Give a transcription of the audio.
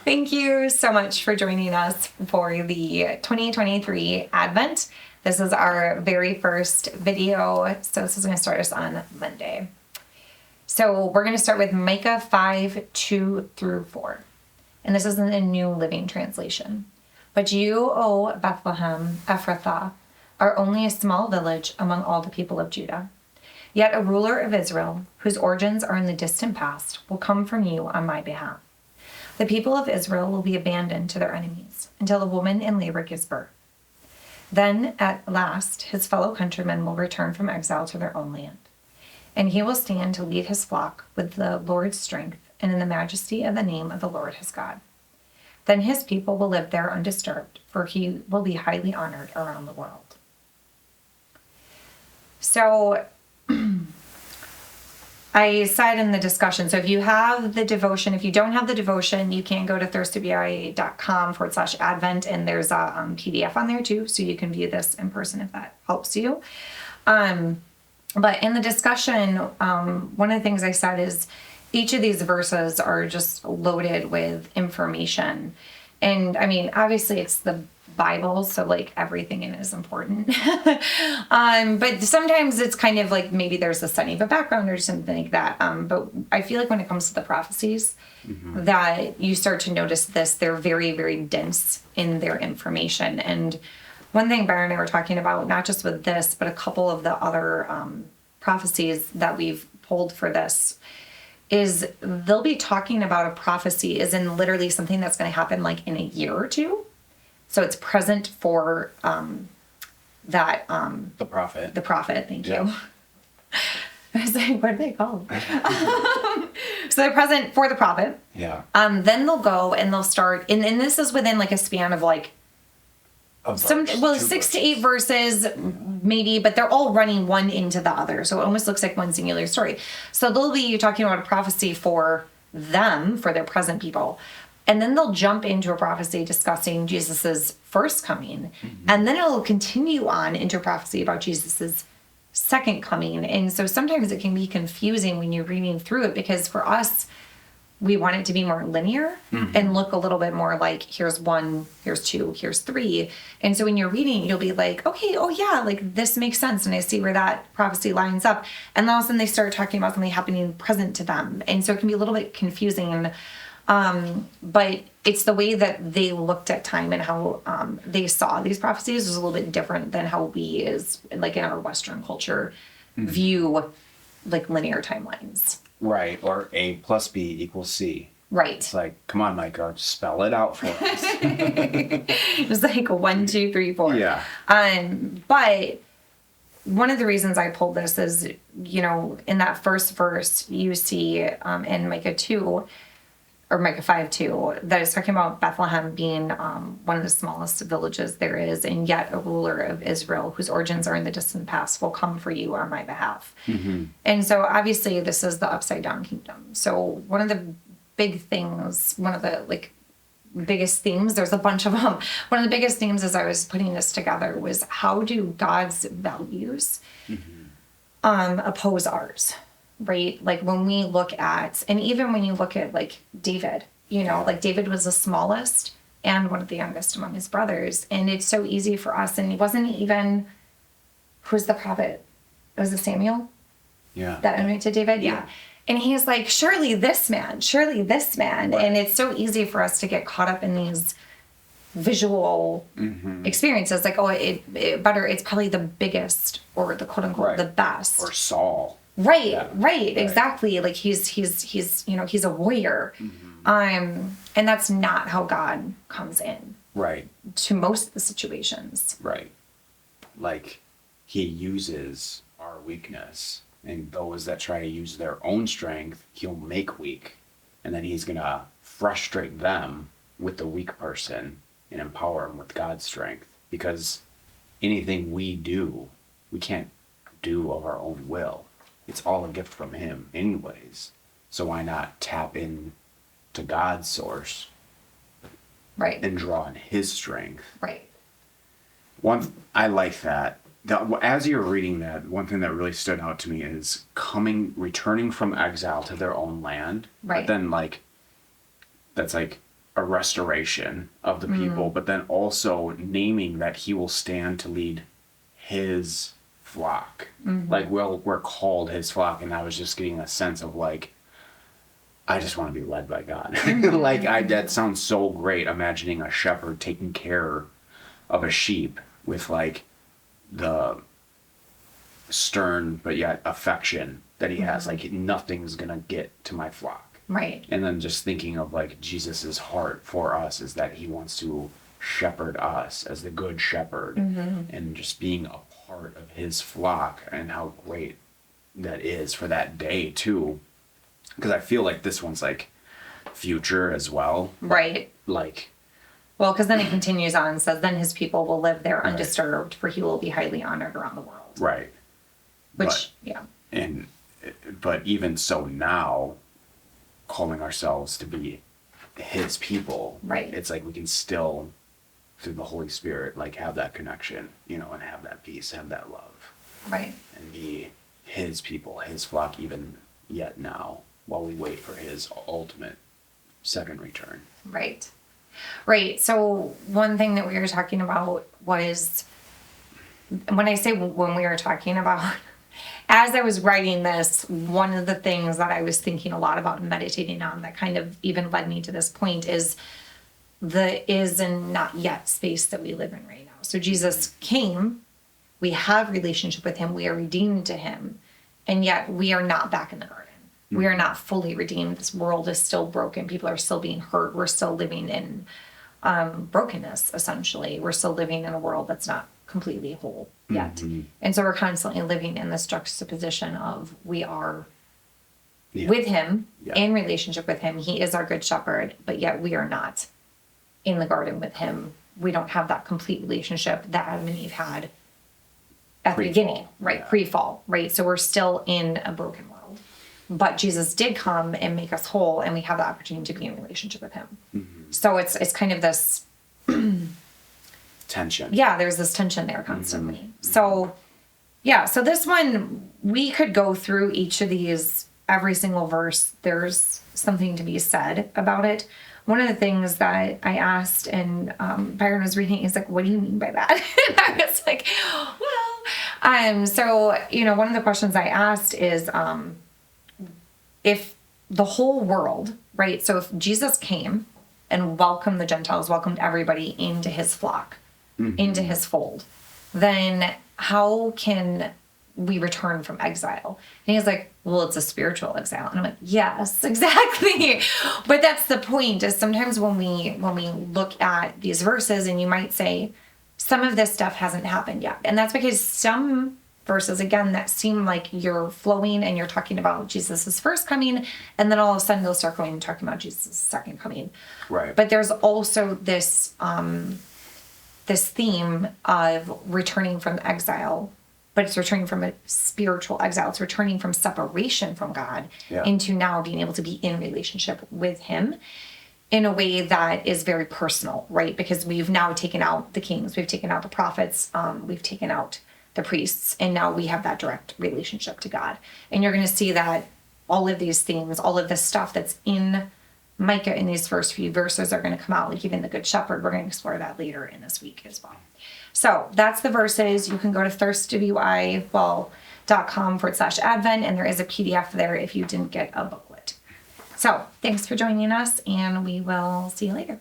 Thank you so much for joining us for the 2023 Advent. This is our very first video, so this is going to start us on Monday. So we're going to start with Micah 5:2-4. And this is in the New Living Translation. But you, O Bethlehem, Ephrathah, are only a small village among all the people of Judah. Yet a ruler of Israel, whose origins are in the distant past, will come from you on my behalf. The people of Israel will be abandoned to their enemies until a woman in labor gives birth. Then, at last, his fellow countrymen will return from exile to their own land. And he will stand to lead his flock with the Lord's strength and in the majesty of the name of the Lord his God. Then his people will live there undisturbed, for he will be highly honored around the world. So, I said in the discussion, so if you have the devotion, if you don't have the devotion, you can go to thirsttobe.com/Advent, and there's a PDF on there too, so you can view this in person if that helps you. But in the discussion, one of the things I said is each of these verses are just loaded with information. And I mean, obviously it's the Bible, so like everything in it is important. But sometimes it's kind of like maybe there's a study of a background or something like that. But I feel like when it comes to the prophecies, that you start to notice this, they're very, very dense in their information. And one thing Byron and I were talking about, not just with this, but a couple of the other prophecies that we've pulled for this, is they'll be talking about a prophecy is in literally something that's going to happen like in a year or two. So it's present for that. The prophet. The prophet, thank you. I was like, what are they called? So they're present for the prophet. Yeah. Then they'll go and they'll start, and this is within like a span of like, six to eight verses maybe, but they're all running one into the other. So it almost looks like one singular story. So they'll be talking about a prophecy for them, for their present people. And then they'll jump into a prophecy discussing Jesus's first coming. And then it'll continue on into a prophecy about Jesus's second coming. And so sometimes it can be confusing when you're reading through it, because for us, we want it to be more linear and look a little bit more like here's 1, here's 2, here's 3. And so when you're reading, you'll be like, okay, oh yeah, like this makes sense. And I see where that prophecy lines up. And then all of a sudden they start talking about something happening present to them. And so it can be a little bit confusing. But it's the way that they looked at time and how they saw these prophecies was a little bit different than how we, is like in our Western culture, view like linear timelines. Right, or A plus B equals C. Right. It's like, come on, Micah, spell it out for us. It's like 1, 2, 3, 4. Yeah. But one of the reasons I pulled this is, you know, in that first verse, you see in Micah 2, or Micah 5:2, that is talking about Bethlehem being one of the smallest villages there is, and yet a ruler of Israel whose origins are in the distant past will come for you on my behalf. And so obviously this is the upside down kingdom. So one of the big things, one of the like biggest themes, there's a bunch of them. One of the biggest themes as I was putting this together was how do God's values oppose ours? Right? Like when we look at, and even when you look at like David, you know, like David was the smallest and one of the youngest among his brothers. And it's so easy for us. And he wasn't even, who's the prophet? It was it Samuel? Yeah. That anointed David? Yeah. And he's like, surely this man. Right. And it's so easy for us to get caught up in these visual experiences. Like, oh, it's probably the biggest or the quote unquote the best. Or Saul. Right, exactly. Like he's you know, he's a warrior. And that's not how God comes in. Right. To most of the situations. Right. Like he uses our weakness, and those that try to use their own strength, he'll make weak. And then he's going to frustrate them with the weak person and empower them with God's strength. Because anything we do, we can't do of our own will. It's all a gift from him anyways. So why not tap in to God's source? Right. And draw on his strength. Right. I like that. As you're reading that, one thing that really stood out to me is returning from exile to their own land. Right. But then like, that's like a restoration of the people, but then also naming that he will stand to lead his flock. Like we're called his flock, and I was just getting a sense of like, I just want to be led by God. Like that sounds so great. Imagining a shepherd taking care of a sheep with like the stern but yet affection that he has. Like nothing's gonna get to my flock. Right. And then just thinking of like Jesus's heart for us is that he wants to shepherd us as the good shepherd, and just being a part of his flock, and how great that is for that day too. Because I feel like this one's like future as well. Right. Like, well, because then it continues on and says, then his people will live there Right. undisturbed, for he will be highly honored around the world. right. Which, yeah. But even so now, calling ourselves to be his people, Right. it's like we can still, through the Holy Spirit, like have that connection, you know, and have that peace, have that love, Right. and be his people, his flock, even yet now, while we wait for his ultimate second return. Right. Right. So one thing that we were talking about was, when I say when we were talking about, as I was writing this, one of the things that I was thinking a lot about and meditating on that kind of even led me to this point is the is and not yet space that we live in right now. So Jesus came, we have relationship with him, we are redeemed to him, and yet we are not back in the garden. We are not fully redeemed. This world is still broken. People are still being hurt. We're still living in brokenness, essentially. We're still living in a world that's not completely whole yet. And so we're constantly living in this juxtaposition of we are with him, in relationship with him. He is our good shepherd, but yet we are not in the garden with him. We don't have that complete relationship that Adam and Eve had at the beginning, right? Pre-fall, right? So we're still in a broken world. But Jesus did come and make us whole, and we have the opportunity to be in relationship with him. So it's kind of this tension. Yeah, there's this tension there constantly. So yeah, so this one, we could go through each of these, every single verse. There's something to be said about it. One of the things that I asked, and Byron was reading, he's like, what do you mean by that? And I was like, well, so, you know, one of the questions I asked is, if the whole world, right? So if Jesus came and welcomed the Gentiles, welcomed everybody into his flock, into his fold, then how can we return from exile? And he's like, well, it's a spiritual exile. And I'm like, yes, exactly. But that's the point, is sometimes when we look at these verses, and you might say, some of this stuff hasn't happened yet. And that's because some verses, again, that seem like you're flowing and you're talking about Jesus's first coming, and then all of a sudden they'll start going and talking about Jesus' second coming. Right. But there's also this this theme of returning from exile, but it's returning from a spiritual exile. It's returning from separation from God into now being able to be in relationship with him in a way that is very personal, right? Because we've now taken out the kings, we've taken out the prophets, we've taken out the priests, and now we have that direct relationship to God. And you're going to see that all of these themes, all of this stuff that's in Micah in these first few verses are going to come out, like even the Good Shepherd. We're going to explore that later in this week as well. So that's the verses. You can go to thirstwI.com/Advent, and there is a PDF there if you didn't get a booklet. So thanks for joining us, and we will see you later.